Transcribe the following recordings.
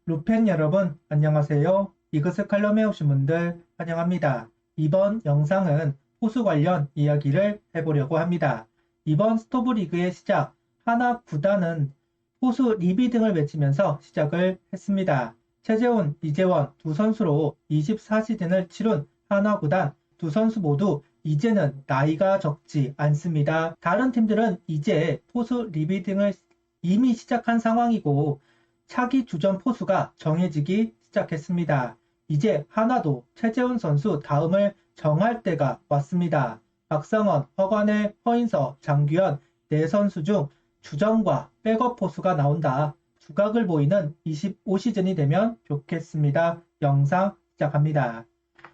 루펜 여러분 안녕하세요. 이것을 칼럼에 오신 분들 환영합니다. 이번 영상은 포수 관련 이야기를 해보려고 합니다. 이번 스토브리그의 시작, 하나 구단은 포수 리비딩을 외치면서 시작을 했습니다. 최재훈, 이재원 두 선수로 24시즌을 치룬 하나 구단 두 선수 모두 이제는 나이가 적지 않습니다. 다른 팀들은 이제 포수 리비딩을 이미 시작한 상황이고 차기 주전 포수가 정해지기 시작했습니다. 이제 하나도 최재훈 선수 다음을 정할 때가 왔습니다. 박상원, 허관의, 허인서, 장규현 네 선수 중 주전과 백업 포수가 나온다. 두각을 보이는 25시즌이 되면 좋겠습니다. 영상 시작합니다.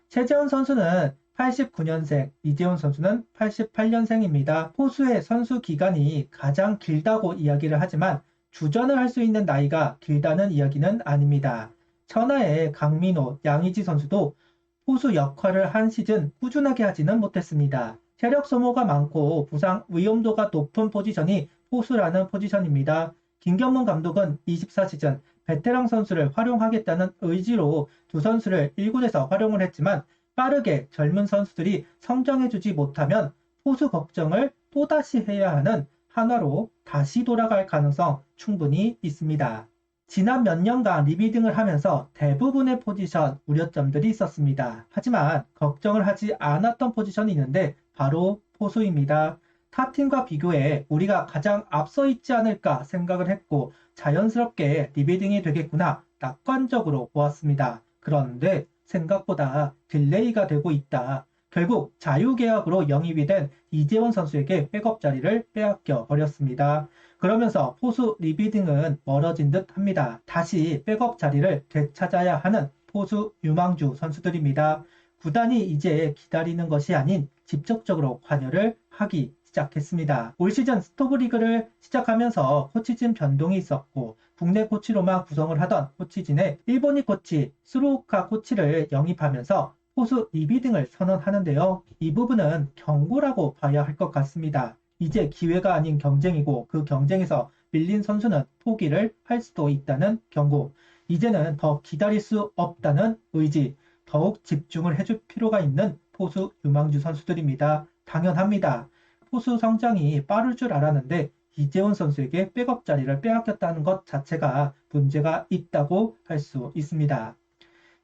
최재훈 선수는 89년생, 이재훈 선수는 88년생입니다. 포수의 선수 기간이 가장 길다고 이야기를 하지만 주전을 할 수 있는 나이가 길다는 이야기는 아닙니다. 천하의 강민호, 양의지 선수도 포수 역할을 한 시즌 꾸준하게 하지는 못했습니다. 체력 소모가 많고 부상 위험도가 높은 포지션이 포수라는 포지션입니다. 김경문 감독은 24시즌 베테랑 선수를 활용하겠다는 의지로 두 선수를 1군에서 활용을 했지만 빠르게 젊은 선수들이 성장해주지 못하면 포수 걱정을 또다시 해야 하는 한화로 다시 돌아갈 가능성 충분히 있습니다. 지난 몇 년간 리비딩을 하면서 대부분의 포지션 우려점들이 있었습니다. 하지만 걱정을 하지 않았던 포지션이 있는데 바로 포수입니다. 타 팀과 비교해 우리가 가장 앞서 있지 않을까 생각을 했고 자연스럽게 리비딩이 되겠구나 낙관적으로 보았습니다. 그런데 생각보다 딜레이가 되고 있다. 결국 자유계약으로 영입이 된 이재원 선수에게 백업 자리를 빼앗겨 버렸습니다. 그러면서 포수 리비딩은 멀어진 듯 합니다. 다시 백업 자리를 되찾아야 하는 포수 유망주 선수들입니다. 구단이 이제 기다리는 것이 아닌 직접적으로 관여를 하기 시작했습니다. 올 시즌 스토브리그를 시작하면서 코치진 변동이 있었고 국내 코치로만 구성을 하던 코치진에 일본인 코치 스루오카 코치를 영입하면서 포수 리비딩을 선언하는데요. 이 부분은 경고라고 봐야 할 것 같습니다. 이제 기회가 아닌 경쟁이고 그 경쟁에서 밀린 선수는 포기를 할 수도 있다는 경고. 이제는 더 기다릴 수 없다는 의지. 더욱 집중을 해줄 필요가 있는 포수 유망주 선수들입니다. 당연합니다. 포수 성장이 빠를 줄 알았는데 이재훈 선수에게 백업 자리를 빼앗겼다는 것 자체가 문제가 있다고 할 수 있습니다.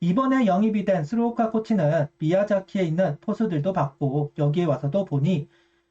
이번에 영입이 된 스루오카 코치는 미야자키에 있는 포수들도 봤고 여기에 와서도 보니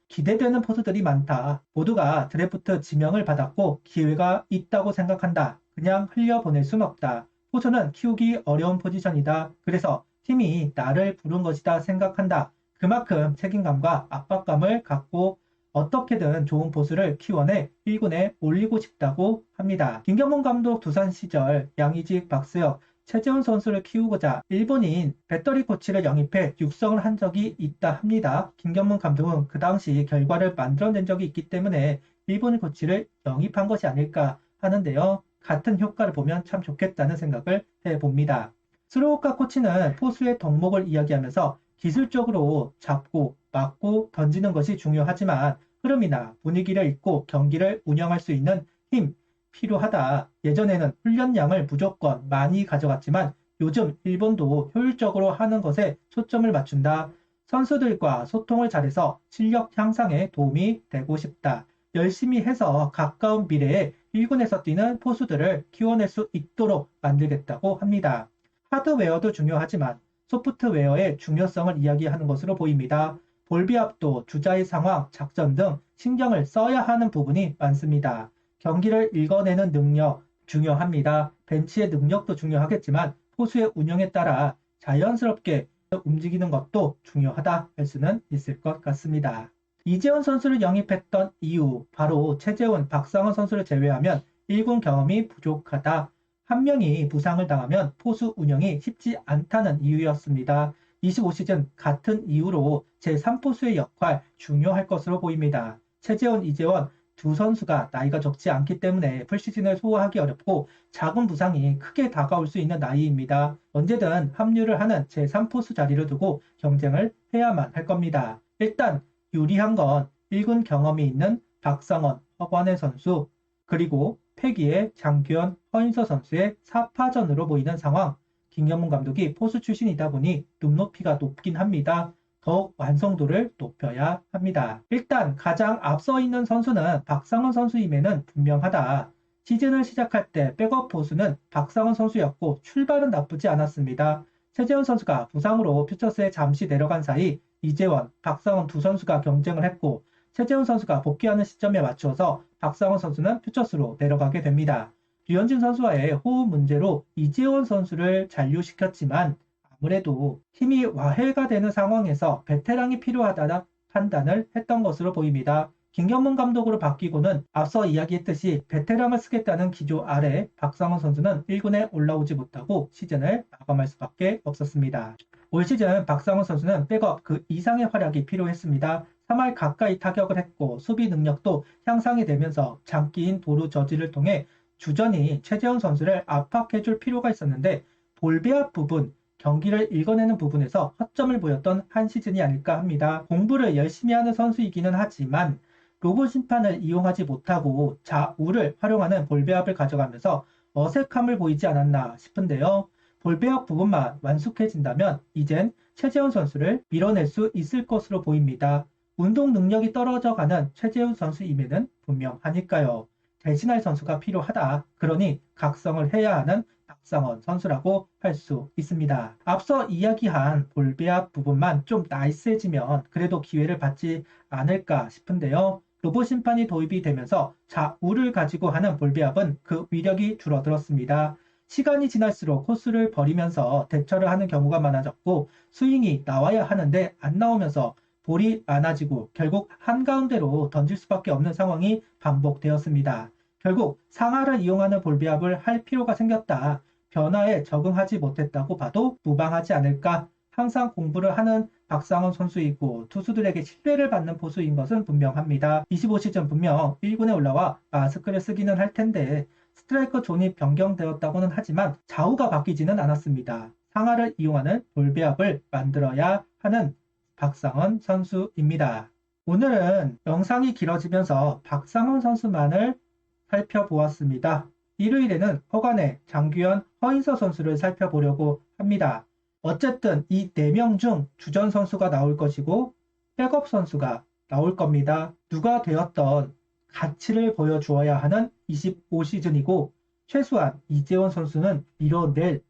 기대되는 포수들이 많다. 모두가 드래프트 지명을 받았고 기회가 있다고 생각한다. 그냥 흘려보낼 순 없다. 포수는 키우기 어려운 포지션이다. 그래서 팀이 나를 부른 것이다 생각한다. 그만큼 책임감과 압박감을 갖고 어떻게든 좋은 포수를 키워내 1군에 올리고 싶다고 합니다. 김경문 감독 두산 시절 양의직, 박수혁, 최재훈 선수를 키우고자 일본인 배터리 코치를 영입해 육성을 한 적이 있다 합니다. 김경문 감독은 그 당시 결과를 만들어낸 적이 있기 때문에 일본인 코치를 영입한 것이 아닐까 하는데요. 같은 효과를 보면 참 좋겠다는 생각을 해봅니다. 스루오카 코치는 포수의 덕목을 이야기하면서 기술적으로 잡고 맞고 던지는 것이 중요하지만 흐름이나 분위기를 읽고 경기를 운영할 수 있는 힘, 필요하다. 예전에는 훈련량을 무조건 많이 가져갔지만 요즘 일본도 효율적으로 하는 것에 초점을 맞춘다. 선수들과 소통을 잘해서 실력 향상에 도움이 되고 싶다. 열심히 해서 가까운 미래에 1군에서 뛰는 포수들을 키워낼 수 있도록 만들겠다고 합니다. 하드웨어도 중요하지만 소프트웨어의 중요성을 이야기하는 것으로 보입니다. 볼비압도, 주자의 상황, 작전 등 신경을 써야 하는 부분이 많습니다. 경기를 읽어내는 능력 중요합니다. 벤치의 능력도 중요하겠지만 포수의 운영에 따라 자연스럽게 움직이는 것도 중요하다 할 수는 있을 것 같습니다. 이재훈 선수를 영입했던 이유, 바로 최재훈, 박상원 선수를 제외하면 1군 경험이 부족하다. 한 명이 부상을 당하면 포수 운영이 쉽지 않다는 이유였습니다. 25시즌 같은 이유로 제3포수의 역할 중요할 것으로 보입니다. 최재훈, 이재원 두 선수가 나이가 적지 않기 때문에 풀시즌을 소화하기 어렵고 작은 부상이 크게 다가올 수 있는 나이입니다. 언제든 합류를 하는 제3포수 자리를 두고 경쟁을 해야만 할 겁니다. 일단 유리한 건 1군 경험이 있는 박상원, 허관의 선수, 그리고 패기의 장규현, 허인서 선수의 4파전으로 보이는 상황. 김경문 감독이 포수 출신이다 보니 눈높이가 높긴 합니다. 더욱 완성도를 높여야 합니다. 일단 가장 앞서 있는 선수는 박상원 선수임에는 분명하다. 시즌을 시작할 때 백업 포수는 박상원 선수였고 출발은 나쁘지 않았습니다. 최재훈 선수가 부상으로 퓨처스에 잠시 내려간 사이 이재원, 박상원 두 선수가 경쟁을 했고 최재훈 선수가 복귀하는 시점에 맞추어서 박상원 선수는 퓨처스로 내려가게 됩니다. 류현진 선수와의 호흡 문제로 이재원 선수를 잔류시켰지만 아무래도 팀이 와해가 되는 상황에서 베테랑이 필요하다는 판단을 했던 것으로 보입니다. 김경문 감독으로 바뀌고는 앞서 이야기했듯이 베테랑을 쓰겠다는 기조 아래 박상원 선수는 1군에 올라오지 못하고 시즌을 마감할 수밖에 없었습니다. 올 시즌 박상원 선수는 백업 그 이상의 활약이 필요했습니다. 3할 가까이 타격을 했고 수비 능력도 향상이 되면서 장기인 도루 저지를 통해 주전이 최재훈 선수를 압박해줄 필요가 있었는데 볼배압 부분, 경기를 읽어내는 부분에서 허점을 보였던 한 시즌이 아닐까 합니다. 공부를 열심히 하는 선수이기는 하지만 로봇 심판을 이용하지 못하고 좌우를 활용하는 볼배압을 가져가면서 어색함을 보이지 않았나 싶은데요. 볼배압 부분만 완숙해진다면 이젠 최재훈 선수를 밀어낼 수 있을 것으로 보입니다. 운동 능력이 떨어져가는 최재훈 선수임에는 분명하니까요. 대신할 선수가 필요하다. 그러니 각성을 해야 하는 박상원 선수라고 할 수 있습니다. 앞서 이야기한 볼배압 부분만 좀 나이스해지면 그래도 기회를 받지 않을까 싶은데요. 로봇 심판이 도입이 되면서 좌우를 가지고 하는 볼배압은 그 위력이 줄어들었습니다. 시간이 지날수록 코스를 버리면서 대처를 하는 경우가 많아졌고 스윙이 나와야 하는데 안 나오면서 볼이 많아지고 결국 한가운데로 던질 수밖에 없는 상황이 반복되었습니다. 결국 상하를 이용하는 볼배압을 할 필요가 생겼다. 변화에 적응하지 못했다고 봐도 무방하지 않을까. 항상 공부를 하는 박상원 선수이고 투수들에게 신뢰를 받는 포수인 것은 분명합니다. 25시즌 분명 1군에 올라와 마스크를 쓰기는 할 텐데 스트라이커 존이 변경되었다고는 하지만 좌우가 바뀌지는 않았습니다. 상하를 이용하는 볼배압을 만들어야 하는 박상원 선수입니다. 오늘은 영상이 길어지면서 박상원 선수만을 살펴보았습니다. 일요일에는 허관의 장규현, 허인서 선수를 살펴보려고 합니다. 어쨌든 이 4명 중 주전 선수가 나올 것이고 백업 선수가 나올 겁니다. 누가 되었던 가치를 보여주어야 하는 25시즌이고 최소한 이재원 선수는 밀어낼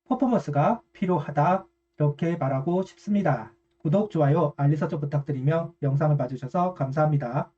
퍼포먼스가 필요하다. 이렇게 말하고 싶습니다. 구독, 좋아요, 알림 설정 부탁드리며 영상을 봐주셔서 감사합니다.